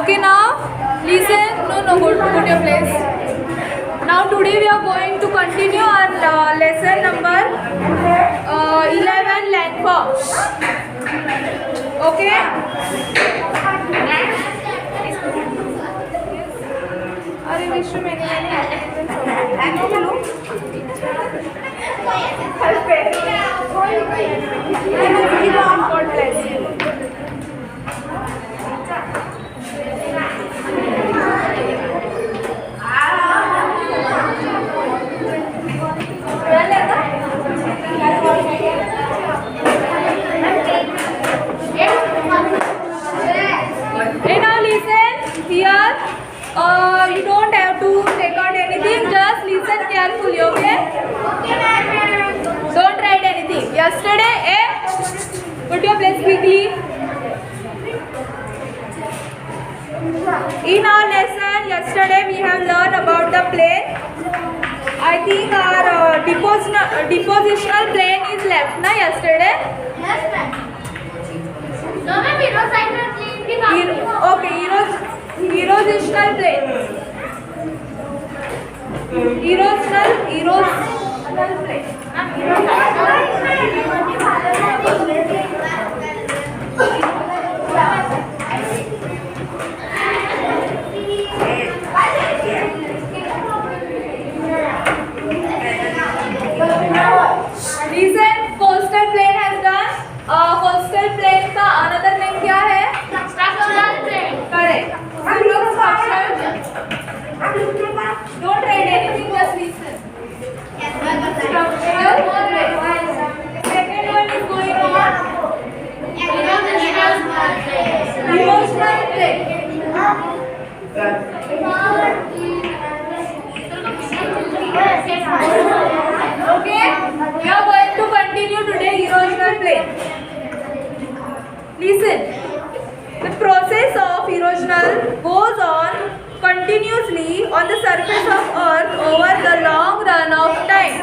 Okay, now listen. No, go to your place. Now today we are going to continue our lesson number 11, landforms. Okay. अरे विश्व मैंने you don't have to take out anything, just listen carefully, okay? Don't write anything. Yesterday, put your place quickly. In our lesson yesterday we have learned about the plane. I think our depositional plane is left na yesterday. Yes, ma'am. No, ma'am, erosional plane की बात Okay, erosional plane. Erosional plane. Listen, coastal plain has done. Coastal plain का another name क्या है? Structural plane. Correct. Don't write anything, just listen. Structural plane. Second one is going on. Erosional plane. Okay, we are going to continue today erosional plane. Listen, the process of erosional goes on continuously on the surface of earth over the long run of time.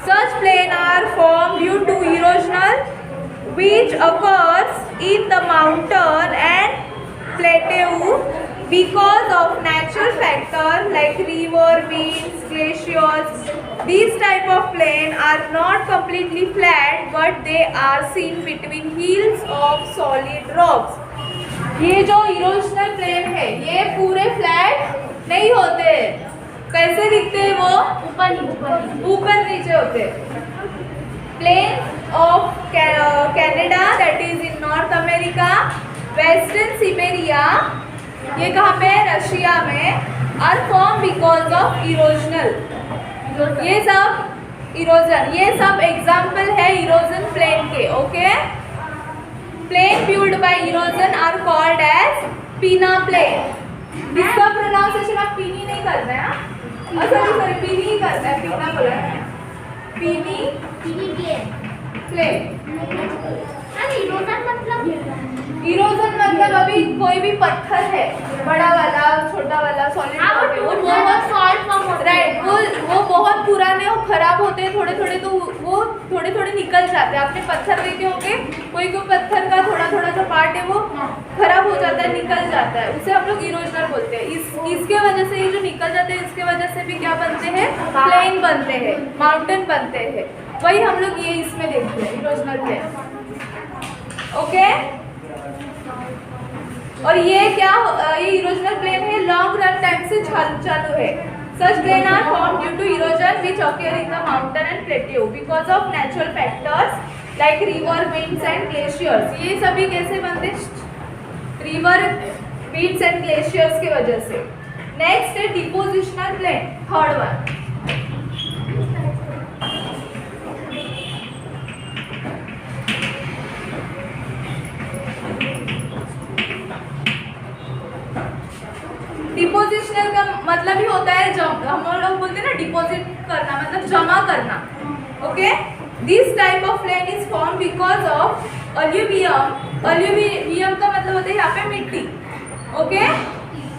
Such planes are formed due to erosional which occurs in the mountain and plateau because of natural factors like river, winds, glaciers. These type of plains are not completely flat, but they are seen between hills of solid rocks. ये जो इरोशनल plane है ये पूरे flat नहीं होते, कैसे दिखते हैं वो? ऊपर नीचे होते. Plains of Canada that is in North America, western Siberia ये कहाँ पे है? रशिया में. Are formed because of erosional. ये सब इरोजन, ये सब एग्जाम्पल है इरोजन प्लेन के. Okay, plain fuelled by erosion are called as peneplain. इसका प्रोनाउंसिएशन आप पीनी नहीं करना है. सॉरी पीनी ही करना है, पीना बोला है. पीनी प्लेन. इरोजन मतलब अभी कोई भी पत्थर है, बड़ा वाला छोटा वाला सॉलिड, वो बहुत सॉल्ट फॉर्म होता है. राइट, वो बहुत पुराने और खराब होते हैं थोड़े थोड़े, तो वो थोड़े थोड़े निकल जाते हैं. आपने पत्थर देखे होंगे, कोई पत्थर का थोड़ा थोड़ा जो पार्ट है वो खराब हो जाता है, निकल जाता है, उसे हम लोग इरोजनल बोलते हैं. इसके वजह से ये जो निकल जाते हैं इसके वजह से भी क्या बनते हैं? प्लेन बनते हैं, माउंटेन बनते हैं. वही हम लोग ये इसमें देखते हैं, इरोजनल प्लेन. ओके, और ये क्या, ये इरोजनल प्लेन है, लॉन्ग रन टाइम से चालू है. Such plain are form due to erosion which occur in the mountain and plateau because of natural factors like river, winds and glaciers. ये सभी कैसे बनते? रिवर, विंड्स एंड ग्लेशियर्स की वजह से. नेक्स्ट है depositional plain, third one. Depositional का मतलब ही होता है हम लोग बोलते हैं ना, डिपॉजिट करना मतलब जमा करना. Okay, this type of plain is form because of alluvium. Alluvium का मतलब होता है यहाँ पे मिट्टी. ओके,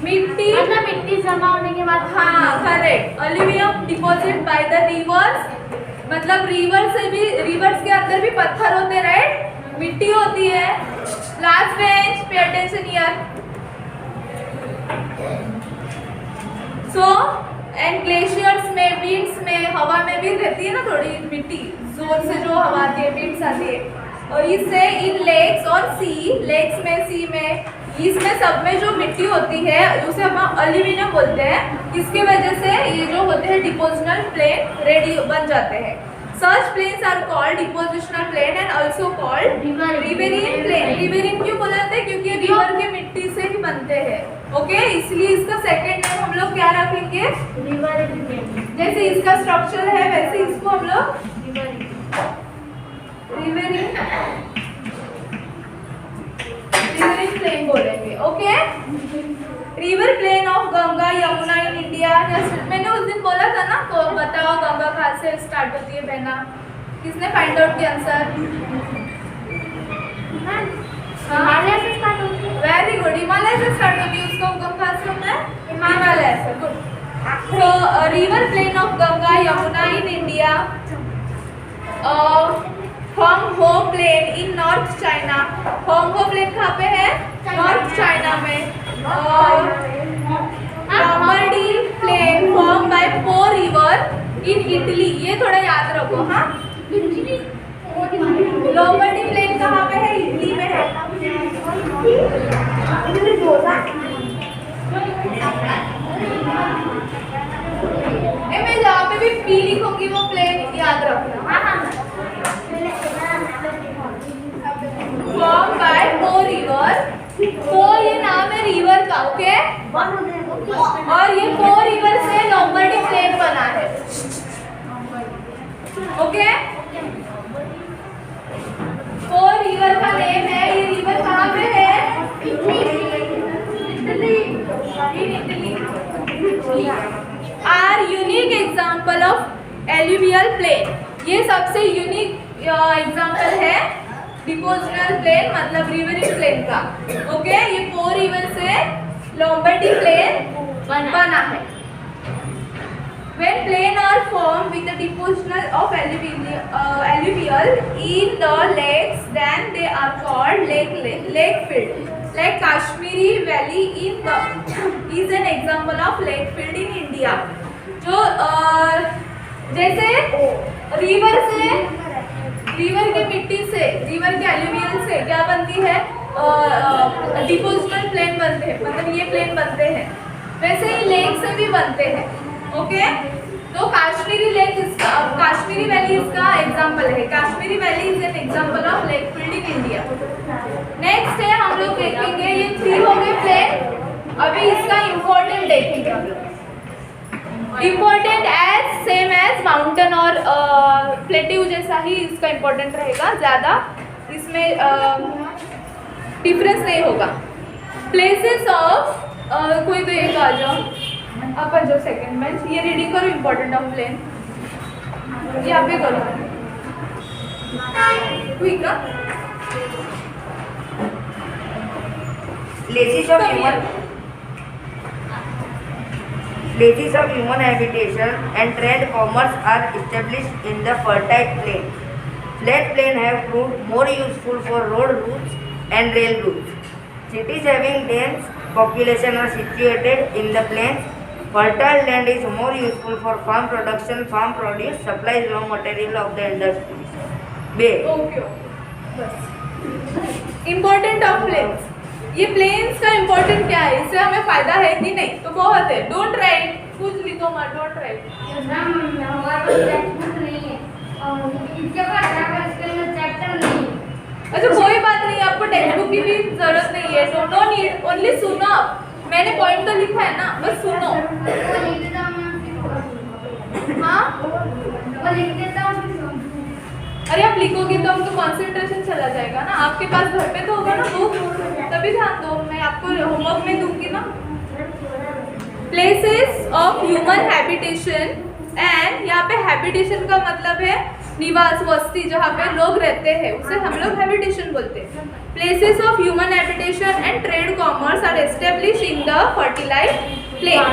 मिट्टी मतलब मिट्टी जमा होने के बाद. हाँ, correct. Aluminium deposit by the reverse, मतलब रिवर से भी, रिवर्स के अंदर भी पत्थर होते, राइट, मिट्टी होती है. Last bench, pay attention here. So, and glaciers में, winds में, हवा में भी रहती है ना थोड़ी मिट्टी, जोर से जो हवा आती है, winds आती है, और इससे इन लेक्स और सी, लेक्स में, सी में, इसमें सब में जो मिट्टी होती है उसे हम एल्यूमिनियम बोलते हैं। इसके वजह से ये जो होते हैं डिपोजिशनल प्लेन रेडी बन जाते हैं। Such plains are called depositional plain and also called riverine plain. Riverine क्यों बोला जाता है? क्योंकि ये रिवर के मिट्टी से ही बनते हैं। ओके, इसलिए इसका सेकंड नेम हम लोग क्या रखेंगे? Riverine plain. जैसे इसका स्ट्रक्चर है वैसे इसको हम लोग रिवरिंग प्लेन बोलेंगे। Okay, river plain of Ganga Yamuna in India. मैंने उस दिन बोला था ना, तो बताओ गंगा कहाँ से स्टार्ट होती है बहना? किसने फाइंड आउट किया आंसर? हिमालय से स्टार्ट होती है। वेरी गुड, हिमालय से स्टार्ट होती है। उसका उगम कहाँ से होता है? हिमालय से। Good. So river plain of Ganga Yamuna in India, Hongho plain in North China. Hongho plain कहाँ पे है? नॉर्थ चाइना में। Lombardy plain form by Po river in Italy. ये थोड़ा याद रखो। हाँ, लॉम्बार्डी प्लेन कहाँ पे है? इटली में है। मैं जहाँ पे भी पी लिखूंगी वो प्लेन याद रखना। Form by Po river. पो ये नाम है रिवर का। ओके, और ये पो रिवर से लॉम्बार्डी प्लेन बना है। ओके, पो रिवर का नेम है। ये रिवर कहाँ पे है? Italy. Are unique example of alluvial plain. ये सबसे यूनिक एग्जाम्पल है डिपोजिशनल प्लेन, मतलब रिवरिंग प्लेन का। ओके, ये पो रिवर से लॉम्बार्डी प्लेन बना है। When plain are formed with the depositional of alluvial in the lakes, then they are called lake filled. Like Kashmiri Valley is an example of lake filled in India. जो जैसे river की मिट्टी से, river के alluvial से क्या बनती है? डिपोजिशनल प्लेन बनते हैं, मतलब ये प्लेन बनते हैं। वैसे ही लेक से भी बनते हैं। ओके, तो काश्मीरी लेक इसका, काश्मीरी वैली इसका एग्जांपल है। Kashmiri valley is an example of lake field in India. Next है, हम लोग देखेंगे ये 3 हो गए प्लेन। अभी इसका इम्पोर्टेंट देखेंगे हम लोग। Important as same as mountain और प्लेट्यू जैसा ही इसका इम्पोर्टेंट रहेगा, ज़्यादा इसमें डिफरेंस नहीं होगा। प्लेसेस ऑफ कोई तो एक आ जाओ, आप आ जाओ सेकेंड बेंच। ये रीडिंग करो, इम्पोर्टेंट ऑफ प्लेन यहाँ पे करो। ठीक है, Places of human habitation and trade commerce are established in the fertile plain. Flat plains have proved more useful for road routes and rail routes. Cities having dense population are situated in the plains. Fertile land is more useful for farm production. Farm produce supplies raw material of the industries. Okay, बस। Important of plains. ये plains का important क्या है, इससे हमें फायदा है कि नहीं? तो बहुत है। डोंट राइट, कुछ लिखो मत, डोंट राइट। अच्छा, कोई बात नहीं, आपको टेक्स्ट बुक की भी जरूरत नहीं है। नो नीड, ओनली सुनो। मैंने पॉइंट तो लिखा है ना, बस सुनो। हाँ, अरे आप लिखोगे तो हमको कंसंट्रेशन चला जाएगा ना। आपके पास घर पे तो होगा ना बुक, तभी ध्यान दो। मैं आपको होमवर्क में दूंगी ना। Places of human habitation, and यहाँ पे हैबिटेशन का मतलब है निवास, वस्ती, जहाँ पे लोग रहते हैं उसे हम लोग हैबिटेशन बोलते हैं। Places of human habitation and trade commerce are establish in the fertilise plain.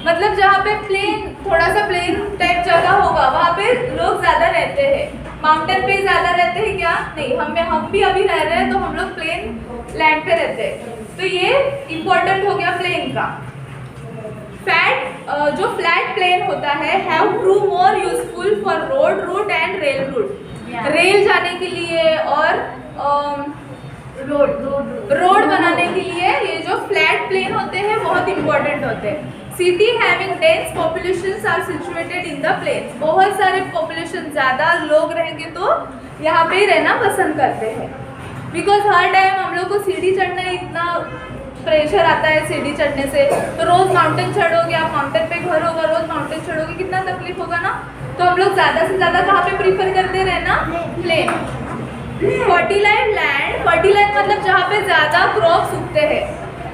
मतलब जहाँ पे प्लेन, थोड़ा सा प्लेन टाइप जगह होगा वहाँ पे लोग ज़्यादा रहते हैं। माउंटेन पे ज़्यादा रहते हैं क्या? नहीं, हम भी अभी रह रहे हैं तो हम लोग प्लेन लैंड पे रहते हैं। तो ये इम्पोर्टेंट हो गया प्लेन का। जो फ्लैट प्लेन होता है have prove more useful for road root and rail route. Rail जाने के लिए और रोड बनाने के लिए ये जो फ्लैट प्लेन होते हैं बहुत इंपॉर्टेंट होते हैं। City having dense populations are situated in the plains. बहुत सारे पॉपुलेशन, ज़्यादा लोग रहेंगे तो यहाँ पे ही रहना पसंद करते हैं। बिकॉज हर टाइम हम लोग को सीढ़ी चढ़ना इतना प्रेशर आता है सीढ़ी चढ़ने से, तो रोज़ माउंटेन चढ़ोगे, आप माउंटेन पे घर होगा, रोज़ माउंटेन चढ़ोगे, कितना तकलीफ होगा ना। तो हम लोग ज़्यादा से ज़्यादा कहाँ पे प्रीफर करते रहना? प्लेन। फर्टिलाइज लैंड, फर्टिलाइज मतलब जहाँ पे ज़्यादा क्रॉप्स उगते हैं।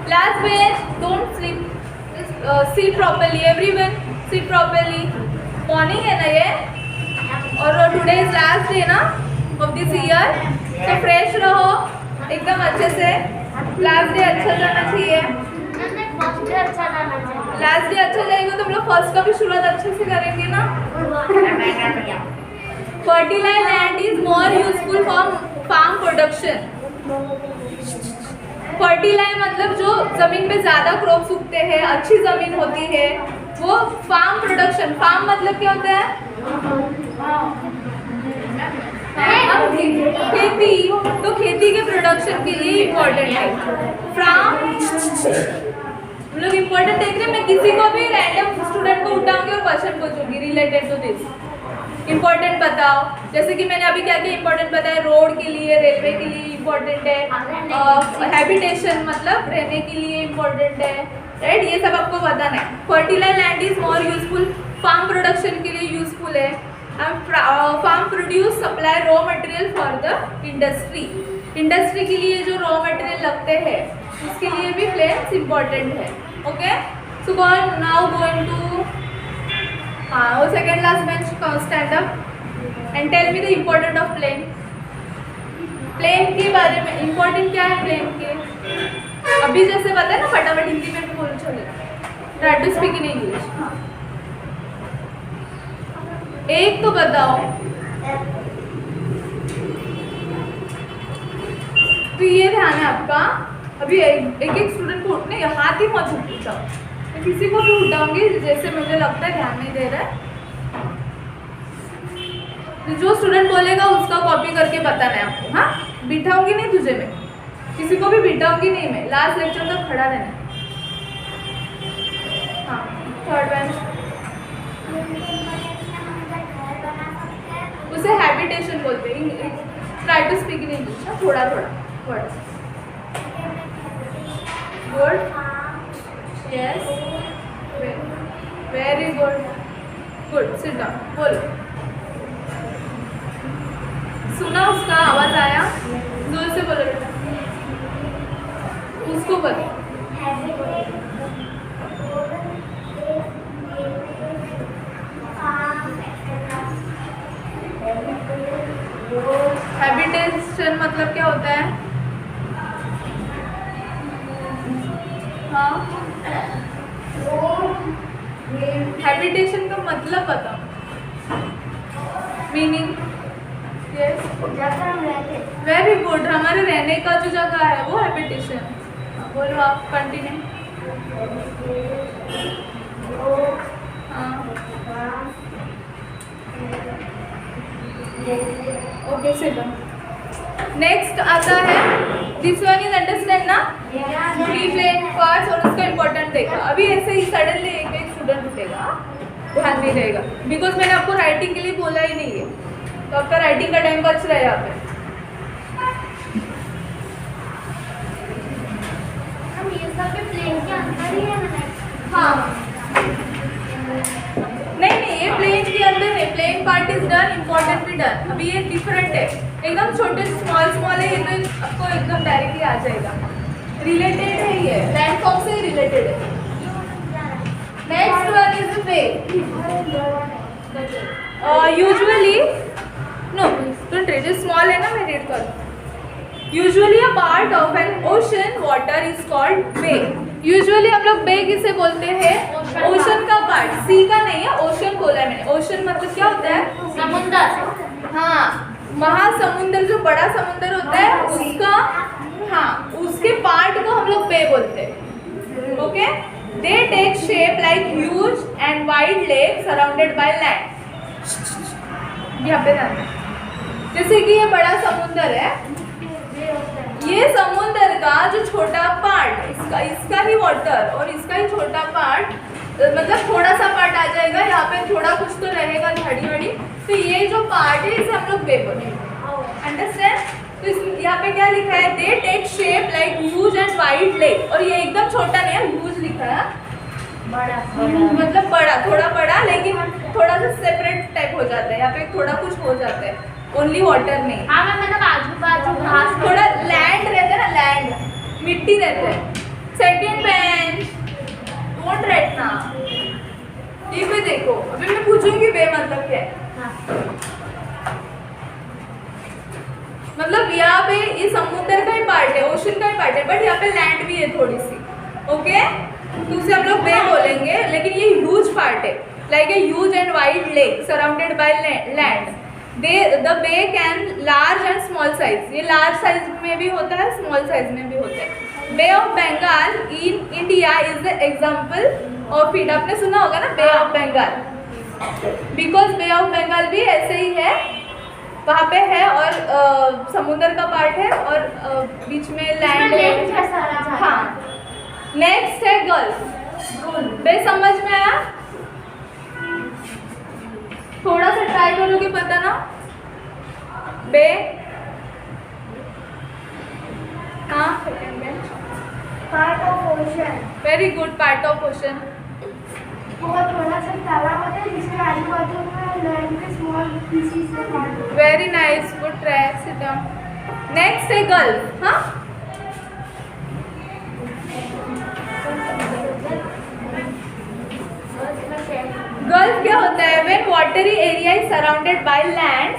Last bench don't sleep, sit properly, everyone sit properly. Morning है ना ये, और today is last day ना of this year, तो fresh रहो एकदम अच्छे से। लास्ट डे अच्छा जाना चाहिए। लास्ट डे अच्छा जाएगा तो हम लोग फर्स्ट का भी शुरुआत अच्छे से करेंगे ना। Fertilise land is more useful for farm production. Fertilise मतलब जो जमीन पे ज्यादा क्रॉप्स उगते हैं, अच्छी जमीन होती है, वो फार्म प्रोडक्शन। फार्म मतलब क्या होता है? खेती। तो खेती के प्रोडक्शन के लिए इम्पोर्टेंट है फार्म। हम लोग इम्पोर्टेंट देख रहे हैं। मैं किसी को भी रैंडम स्टूडेंट को उठाऊंगी और क्वेश्चन पूछूंगी रिलेटेड टू दिस। इम्पोर्टेंट बताओ, जैसे कि मैंने अभी क्या क्या इम्पोर्टेंट बताया। रोड के लिए, रेलवे के लिए इम्पोर्टेंट है। हैबिटेशन मतलब रहने के लिए इम्पोर्टेंट है, राइट? ये सब आपको बताना है। Fertilise land is more useful, farm production के लिए यूजफुल है। Farm produce supply raw material for the industry. Industry के लिए जो रॉ मटेरियल लगते हैं उसके लिए भी प्लेन्स इम्पोर्टेंट है। Okay, so now going to वो second last bench stand up and tell me the important of plain. Plain के बारे में इम्पोर्टेंट क्या है प्लेन के? अभी जैसे बताए ना, फटाफट हिंदी में भी बोल चले। Try to speak in English. एक तो बताओ। तो ये ध्यान है आपका। अभी एक एक स्टूडेंट को उठने हाथ ही मत उठाओ, मैं किसी को भी उठाऊंगी जैसे मुझे लगता है ध्यान नहीं दे रहा है। तो जो स्टूडेंट बोलेगा उसका कॉपी करके बताना है आपको। हाँ, बिठाऊंगी नहीं तुझे, मैं किसी को भी बिठाऊंगी नहीं, मैं लास्ट लेक्चर तक खड़ा रहना। हाँ, थर्ड बेंच। उसे हैबिटेशन बोलते हैं। Try to speak in English, थोड़ा थोड़ा word. Good, yes, very good, good, sit down. बोलो, सुना उसका आवाज आया? जोर से बोलो बेटा, उसको बोलो। हैबिटेशन मतलब क्या होता है? हाँ, हैबिटेशन का मतलब बताओ, मीनिंग। Yes, very good. हमारे रहने का जो जगह है वो हैबिटेशन। बोलो आप, कंटिन्यू। हाँ, ओके, सिट डाउन। नेक्स्ट आता है, दिस वन इज अंडरस्टैंड ना, फ्री प्लेन पार्ट्स, और उसका इम्पोर्टेंट देखा। अभी ऐसे ही सडनली एक एक स्टूडेंट उठेगा, ध्यान नहीं रहेगा, बिकॉज मैंने आपको राइटिंग के लिए बोला ही नहीं है, तो आपका राइटिंग का टाइम बच रहा है यहाँ पे। ये सब भी प्लेन के अंदर ही है। हाँ, नहीं, ये प्लेन के अंदर है। Plain part is done, important भी डन। अभी ये डिफरेंट है, एकदम छोटे स्मॉल है, ये तो आपको एकदम डायरेक्टली आ जाएगा। रिलेटेड है, ये लैंडफॉर्म से रिलेटेड है। Next one is bay. Usually no, don't read, small है ना, मैं रीड करूँ। Usually a part of an ocean water is called bay. यूजुअली हम लोग बे किसे बोलते हैं? ओशन का पार्ट, सी का नहीं है, ओशन बोला है मैंने। ओशन मतलब क्या होता है? समुंदर। हाँ, महासमुंदर जो बड़ा समुंदर होता है उसका, हाँ, उसके पार्ट को हम लोग बे बोलते हैं। Okay, they take shape like huge and wide lake surrounded by land. यहाँ पे ध्यान दें। जैसे कि ये बड़ा समुंदर है, ये समुंदर का जो छोटा पार्ट, इसका ही वाटर और इसका ही छोटा पार्ट, मतलब थोड़ा सा पार्ट आ जाएगा, यहाँ पे थोड़ा कुछ तो रहेगा झाड़ी वाड़ी, तो ये जो पार्ट है इसे हम लोग बे बोलेंगे। अंडरस्टैंड? तो यहाँ पे क्या लिखा है? They take shape like huge and wide lake, और ये एकदम छोटा नहीं है, ह्यूज लिखा है, बड़ा मतलब बड़ा, थोड़ा बड़ा, लेकिन थोड़ा सा सेपरेट टाइप हो जाता है, यहाँ पे थोड़ा कुछ हो जाता है, ओनली वाटर नहीं। हाँ मैं मतलब आजू बाजू घास थोड़ा लैंड रहता है ना, लैंड, मिट्टी रहता है। सेकंड बेंच, डोंट राइट ना। ये पे देखो, अभी मैं पूछूंगी बे मतलब क्या है। मतलब यहाँ पे ये समुद्र का ही पार्ट है, ओशन का ही पार्ट है, बट यहाँ पे लैंड भी है थोड़ी सी। ओके, तो उसे हम लोग बे बोलेंगे, लेकिन ये ह्यूज पार्ट है, like a huge and wide lake surrounded by land. The bay can large and small size, ये लार्ज साइज में भी होता है, स्मॉल साइज में भी होता है। Bay of Bengal in India is the example of it. आपने सुना होगा ना Bay of Bengal, because Bay of Bengal भी ऐसे ही है, वहाँ पे है और समुद्र का पार्ट है और बीच में लैंड है। हाँ, नेक्स्ट है गल्फ। बे समझ में आया? थोड़ा सा ट्राई करोगे पता ना? बे, हाँ, part of ocean, very good, part of ocean. बहुत बड़ा सा तालाब होता है जिसके आजू बाजू में लैंड के स्मॉल पीसेस से part. Very nice, good try, sit down. Next है गल्फ। हाँ, गल्फ क्या होता है? When watery area is surrounded by land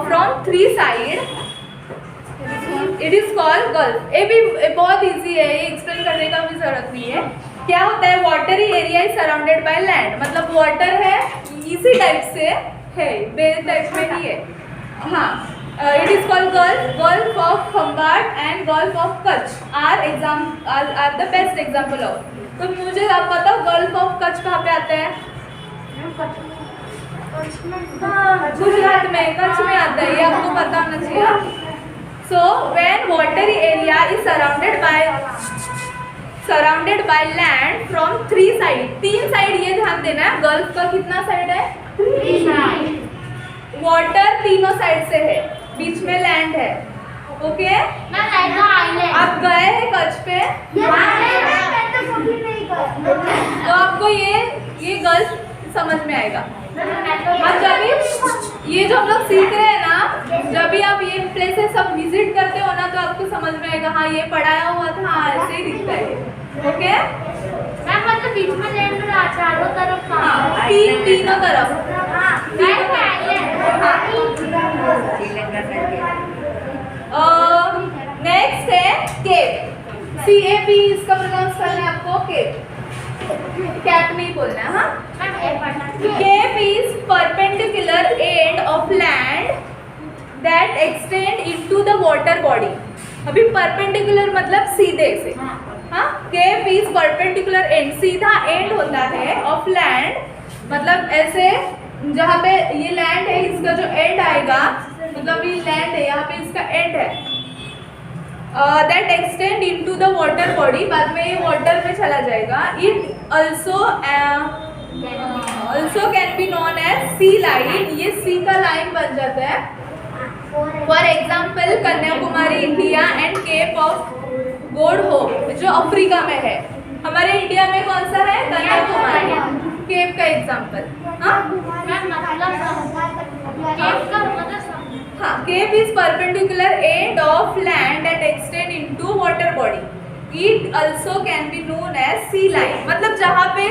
from three side, it is called gulf. ये भी बहुत इजी है, ये एक्सप्लेन करने का भी जरूरत नहीं है। क्या होता है? Watery area is surrounded by land, मतलब वाटर है, इसी टाइप से है, बे टाइप में ही है। हाँ, it is called gulf. Gulf of Khambhat and gulf of Kutch are the best example of. तो मुझे आप बताओ गल्फ ऑफ कच्छ कहाँ पे आता है? हाँ, गुजरात में, कच्छ में आता है, ये आपको पता होना चाहिए। So when watery area is surrounded by land from three side, तीन साइड, ये ध्यान देना है। गल्फ का कितना साइड है? Three side. वाटर तीनों साइड से है, बीच में लैंड है। ओके, आप गए हैं कच्छ पे? तो आपको ये गल्फ समझ में आएगा। और जब ये जो हम लोग सीख रहे हैं ना, जब भी आप ये प्लेसेस सब विजिट करते हो ना, तो आपको समझ में आएगा, हाँ ये पढ़ाया हुआ था, हाँ ऐसे ही दिखता है। ओके, मतलब बीच में लैंड में चारों तरफ, हाँ, तीनों तरफ। नेक्स्ट है केप। CAP इसका प्रोनाउंस करना है आपको, केप, कैप नहीं बोलना है। हाँ, cape is perpendicular end of land that extend into the water body. अभी परपेंडिकुलर मतलब सीधे से। हाँ, केप इज परपेंडिकुलर एंड, सीधा एंड होता है, ऑफ लैंड मतलब ऐसे, जहाँ पे ये लैंड है, इसका जो एंड आएगा, मतलब ये लैंड है, यहाँ पे इसका एंड है, that extend into the water body, बाद में ये वाटर में चला जाएगा। It also can be known as sea line, ये सी का लाइन बन जाता है। For example Kanyakumari India and cape of good hope जो अफ्रीका में है। हमारे इंडिया में कौन सा है? कन्याकुमारी, केप का एग्जाम्पल। हाँ, cape is perpendicular end of land that extend into water body. It also can be known as sea line, मतलब जहाँ पे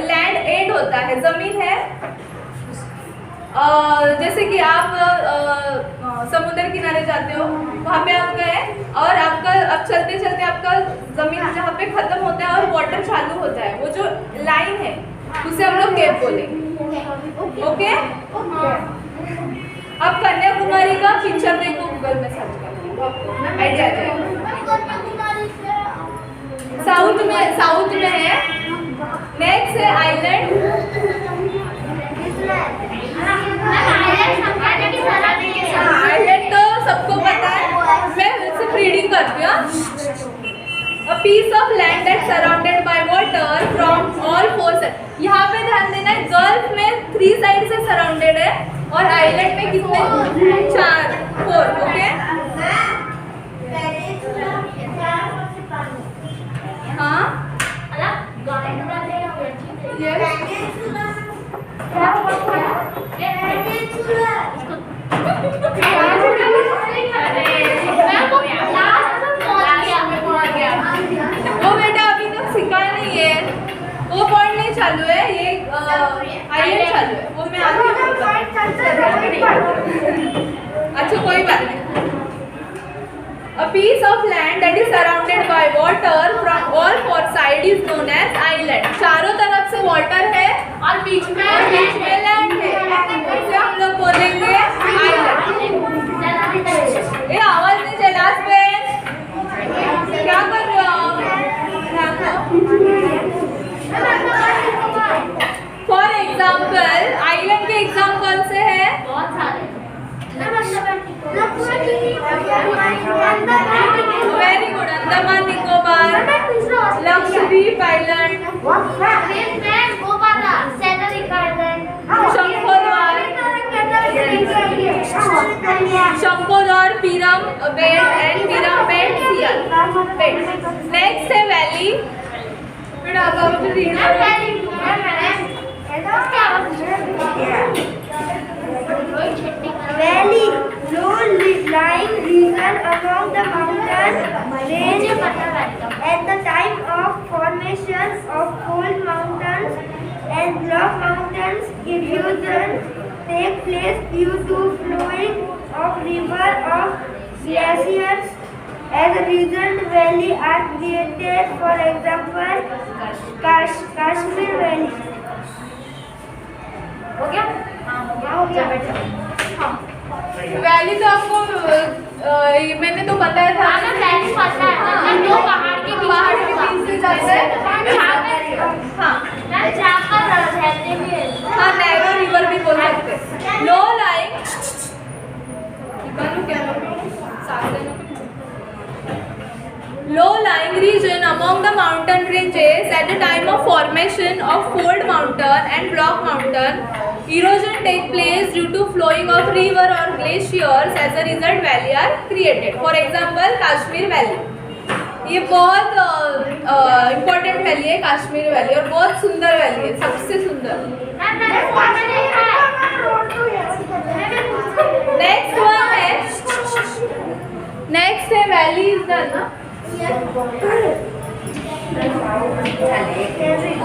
लैंड एंड होता है, जमीन है, जैसे कि आप समुद्र किनारे जाते हो, वहाँ पे आप गए और आपका अब चलते चलते आपका जमीन जहाँ पे खत्म होता है और वाटर चालू होता है, वो जो लाइन है उसे हम लोग केप बोलेंगे। ओके, अब कन्याकुमारी का पिक्चर देखो गूगल में सर्च करके आपको आइडिया आ जाएगा। साउथ में है। नेक्स्ट है आइलैंड। आइलैंड तो सबको पता है, मैं सिर्फ रीडिंग करती हूँ। A piece of land that's surrounded by water from all four sides. यहाँ पे ध्यान देना है, गल्फ में 3 साइड से सराउंडेड है और आइलैंड में कितने 4 4 ओके। हाँ वो बेटा अभी तक सिखा नहीं है, वो पॉइंट नहीं चालू है, ये आइलैंड चालू है, वो मैं आगे अच्छा कोई बात नहीं। A piece of land that is surrounded by water from all four sides is known as island. चारों तरफ से वाटर है और बीच में लैंड है, इसे हम लोग बोलेंगे आइलैंड। ये आवाज नहीं चला पे, क्या कर रहे हो फॉर एग्जाम्पल आइलैंड के एग्जाम्पल से है बहुत सारे। Very good. Andaman Nicobar, Lakshadweep island, Shankodhar, Piram Bet and Piram Bet Siyal Bet. Next है वैली। बेटा अब read Valley, low-lying region among the mountain range at the time of formation of cold mountains and block mountains. Erosion take place due to flowing of river of glaciers. As a result, valley are created. For example, Kashmir Valley. हो गया? हाँ हो गया बेटा। Valley तो आपको मैंने तो बताया था ना, वैली पता है ना, जो पहाड़ के बीच से जाते हैं। हाँ जहाँ पर रहते हैं। हाँ नैरो रिवर भी बोल सकते हैं। लो लाइंग क्या low-lying region among the mountain ranges at the time of formation of fold mountain and block mountain. Erosion take place due to flowing of river or glaciers. As a result, valley are created. For example, Kashmir Valley. ये बहुत important valley है Kashmir valley और बहुत सुंदर valley है, सबसे सुंदर। Next one है, नेक्स्ट है वैली इज डन ना।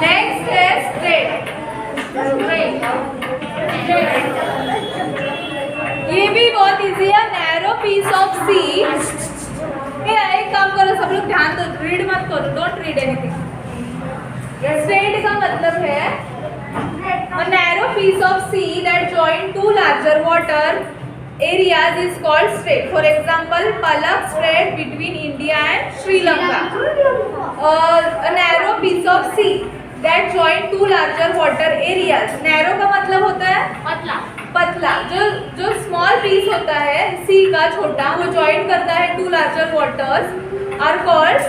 नेक्स्ट है स्ट्रेट। ये भी बहुत इजी है। नैरो पीस ऑफ सी। एक काम करो सब लोग ध्यान दो, रीड मत करो, डोंट रीड एनीथिंग। स्ट्रेट का मतलब है a narrow piece of sea that join two larger water areas is called strait. For example, Palak Strait between India and Sri Lanka. A narrow piece of sea that join two larger water areas. Narrow का मतलब होता है पतला। पतला जो small piece होता है सी का छोटा, वो ज्वाइन करता है two larger waters are called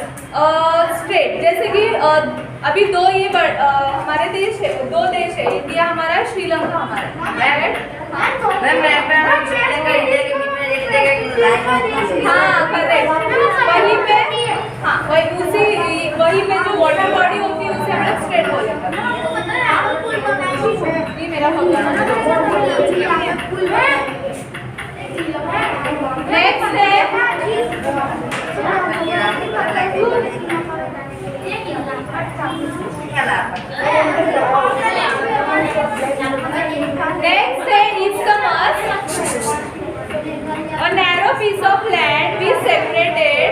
strait. जैसे कि अभी दो ये हमारे देश है, दो देश है, इंडिया हमारा, श्रीलंका हमारा। हाँ करेक्ट। वहीं पे हाँ वहीं पे जो वाटर बॉडी होती है उसे हम लोग स्ट्रेट बोलेंगे। ये मेरा हो गया। नेक्स्ट है isthmus, a narrow piece of land which separated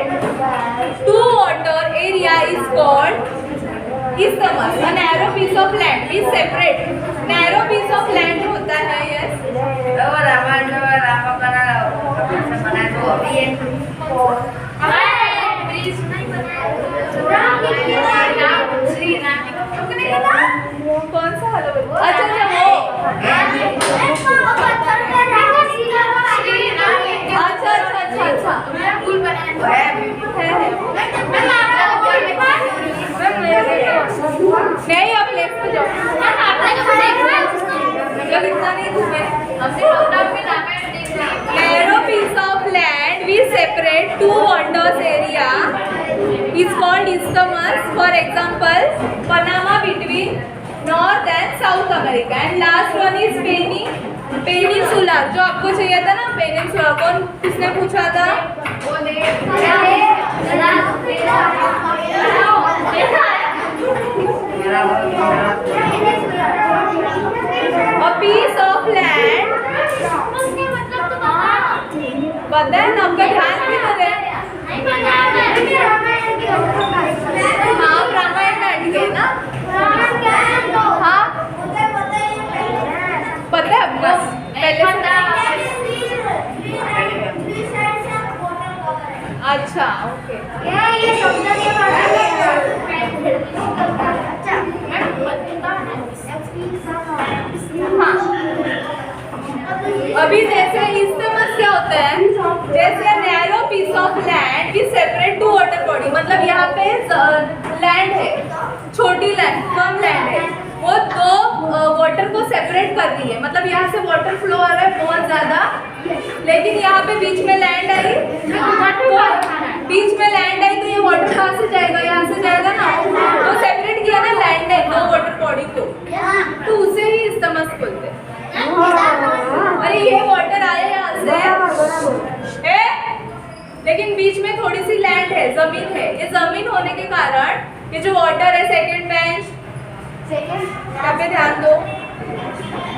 two water area is called isthmus. A narrow piece of land is separate. Narrow piece of land होता है yes. रामायण में राम अपना बनाया तो अभी है ब्रिज नहीं बनाया. श्री राम तुमने कहा कौन सा वाला बोल? अच्छा अच्छा वो. अच्छा अच्छा अच्छा अच्छा. पुल बनाया है. नहीं आप लेफ्ट पे जाओ. जब इतना नहीं घूमे हमने लॉकडाउन में रामायण देखा. Narrow piece of land we separate two wonders area is called isthmus. For example, Panama between North and South America. And last one is peninsular. जो आपको चाहिए था ना peninsular. कौन किसने पूछा था? A piece of land. पता है ना आपका ध्यान किधर है? हाँ रामायण में अटके ना. हाँ पता है आपको पहले से. अच्छा ओके. हाँ अभी जैसे isthmus क्या होता है? जैसे narrow piece of land we separate two water body. मतलब यहाँ पे लैंड है, छोटी लैंड, कम लैंड है, वो दो वाटर को सेपरेट कर दी है. मतलब यहाँ से वाटर फ्लो आ रहा है बहुत ज़्यादा, लेकिन यहाँ पे बीच में लैंड आई. बीच में लैंड आई तो ये वाटर कहाँ से जाएगा? यहाँ से जाएगा ना. तो सेपरेट किया ना लैंड है दो वाटर बॉडी को, तो उसे ही isthmus बोलते हैं. अरे ये वाटर आया यहाँ से है, लेकिन बीच में थोड़ी सी लैंड है, जमीन है. ये जमीन होने के कारण ये जो वाटर है सेकंड बेंच यहाँ पे ध्यान दो.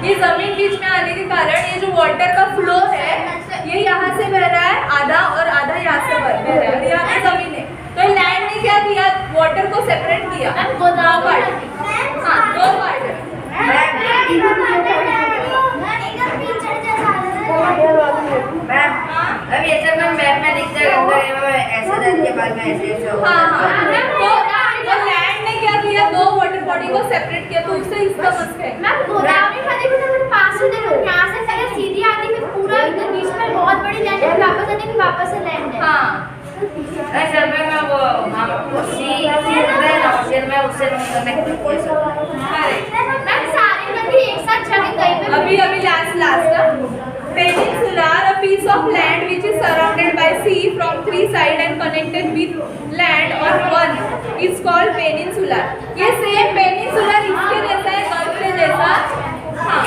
ये जमीन बीच में आने के कारण ये जो वाटर का फ्लो है ये यहाँ से बह रहा है आधा और आधा यहाँ से बह रहा है. और यहाँ पे जमीन है तो लैंड ने क्या किया? वाटर को सेपरेट किया दो पार्ट. हाँ दो पार्ट. मैम अभी ऐसे में मैप में दिख जाएगा अंदर ऐसे जाने के बाद में ऐसे ऐसे होगा. हाँ तो लैंड ने क्या किया? दो वाटर बॉडी को सेपरेट किया, तो उससे isthmus है. मैम गोदावरी नदी में तो पास से देखो यहाँ से पहले सीधी आती है, पूरा इधर बीच में बहुत बड़ी लैंड है, वापस आती है, वापस से लैंड है. हाँ ऐसे में वो सी में उससे कनेक्ट किया सब. मैम सारी नदी एक साथ जगह कहीं पे अभी last peninsular, a piece of land which is surrounded by sea from three sides and connected with land on one is called peninsular. ये सेम peninsular इसके जैसा है, गल्फ के जैसा. हाँ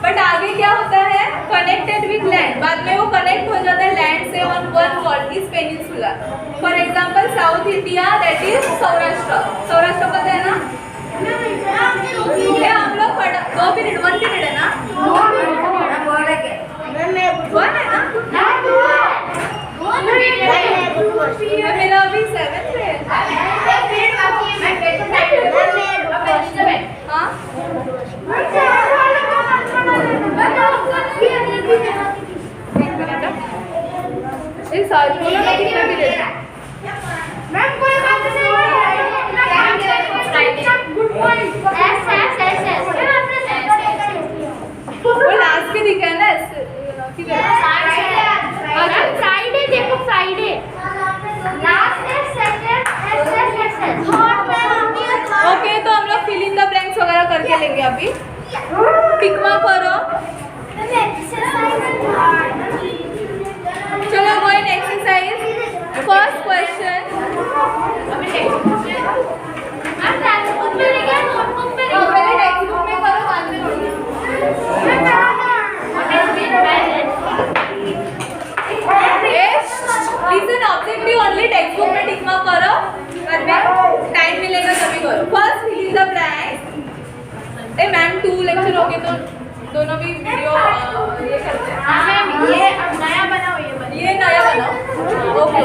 बट आगे क्या होता है? connected with land. बाद में वो कनेक्ट हो जाता है लैंड से on one wall is peninsular. For example, South India that is Saurashtra. Saurashtra पता है ना? ये हम लोग 1 पीरियड है ना? वन है ना? मेरा अभी 7th है. हाँ एक साथ बोलो ना कितना पीरियड है? मैम कोई बात नहीं. Good point. वो लास्ट के दिखा है ना फ्राइडे देखो, फ्राइडे लास्ट है, सेकंड ओके. तो हम लोग फिल इन द ब्लैंक्स वगैरह करके लेंगे. अभी टिक मार्क करो. चलो गोइंग एक्सरसाइज. First question. पहले टेक्स्ट बुक में करो, बाद में lesson objective only text book में टिक मार्क करो, बाद में टाइम मिलेगा तभी करो. First fill in the blanks. Ma'am 2 lecture हो गए तो दोनों भी वीडियो ये करते हैं. ये नया बनाओ, ये नया बनाओ. ओके.